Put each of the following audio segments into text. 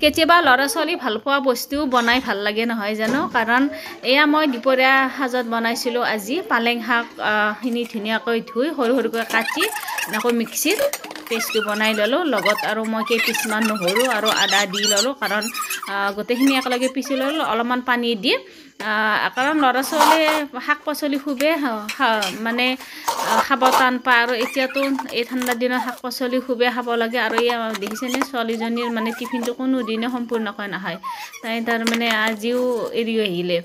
কেতিয়াবা ল'ৰা ছোৱালী ভাল পোৱা বস্তু বনাই ভাল লাগে নহয় জানো কাৰণ এয়া মই দুপৰীয়া সাজত বনাইছিলোঁ আজি পালেং শাক খিনি ধুনীয়াকৈ ধুই সৰু সৰুকৈ কাটি এনেকৈ মিক্সিত পেষ্টটো বনাই ল'লোঁ লগত আৰু মই কেইপিচমান নহৰু আৰু আদা দি ল'লোঁ কাৰণ গোটেইখিনি একেলগে পিচি ল'লোঁ অলপমান পানী দি কাৰণ ল'ৰা ছোৱালীয়ে শাক পাচলি খুবেই মানে খাব টান পায় আৰু এতিয়াতো এই ঠাণ্ডা দিনত শাক পাচলি খুবেই খাব লাগে আৰু এই দেখিছেনে ছোৱালীজনীৰ মানে টিফিনটো কোনো দিনে সম্পূৰ্ণকৈ নাখায় তাই তাৰমানে আজিও এৰি আহিলে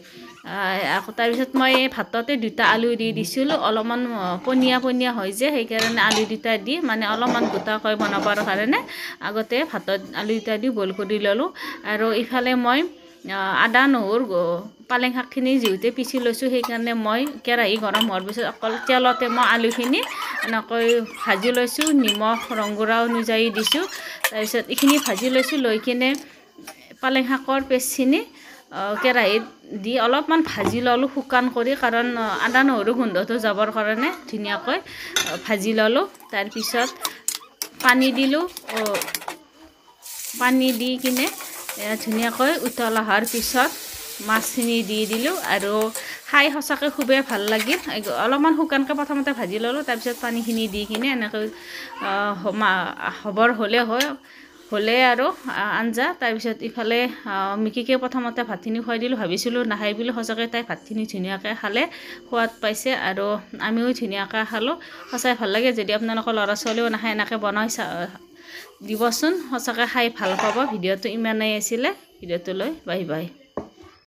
তাৰপিছত মই ভাততে দুটা আলু দি দিছিলোঁ অলপমান পনীয়া পনীয়া হয় যে সেইকাৰণে আলু দুটা দি মানে অলপমান গোটাকৈ বনাবৰ কাৰণে আগতে ভাতত আলু দুটা দি বইল কৰি ল'লোঁ আৰু ইফালে মই আদা নহৰু পালেং শাকখিনি যিহেতু পিচি লৈছোঁ সেইকাৰণে মই কেৰাহী গৰম হোৱাৰ পিছত অকল তেলতে মই আলুখিনি এনেকৈ ভাজি লৈছোঁ নিমখ ৰংগুড়া অনুযায়ী দিছোঁ তাৰপিছত এইখিনি ভাজি লৈছোঁ লৈ কিনে পালেং শাকৰ পেষ্টখিনি কেৰাহীত দি অলপমান ভাজি ল'লোঁ শুকান কৰি কাৰণ আদা নহৰু গোন্ধটো যাবৰ কাৰণে ধুনীয়াকৈ ভাজি ল'লোঁ তাৰপিছত পানী দিলোঁ পানী দি কিনে ধুনীয়াকৈ উতল অহাৰ পিছত মাছখিনি দি দিলোঁ আৰু খাই সঁচাকৈ খুবেই ভাল লাগিল অলপমান শুকানকৈ প্ৰথমতে ভাজি ল'লোঁ তাৰপিছত পানীখিনি দি কিনে এনেকৈ হ'বৰ হ'লে আৰু আঞ্জা তাৰপিছত ইফালে মিকিকে প্ৰথমতে ভাতখিনি খুৱাই দিলোঁ ভাবিছিলোঁ নাখাই বুলি সঁচাকৈ তাই ভাতখিনি ধুনীয়াকৈ খালে সোৱাদ পাইছে আৰু আমিও ধুনীয়াকৈ খালোঁ সঁচাই ভাল লাগে যদি আপোনালোকৰ ল'ৰা ছোৱালীও নাখায় এনেকৈ বনাই দিবচোন সঁচাকৈ খাই ভাল পাব ভিডিঅ'টো ইমানেই আছিলে ভিডিঅ'টোলৈ বাই বাই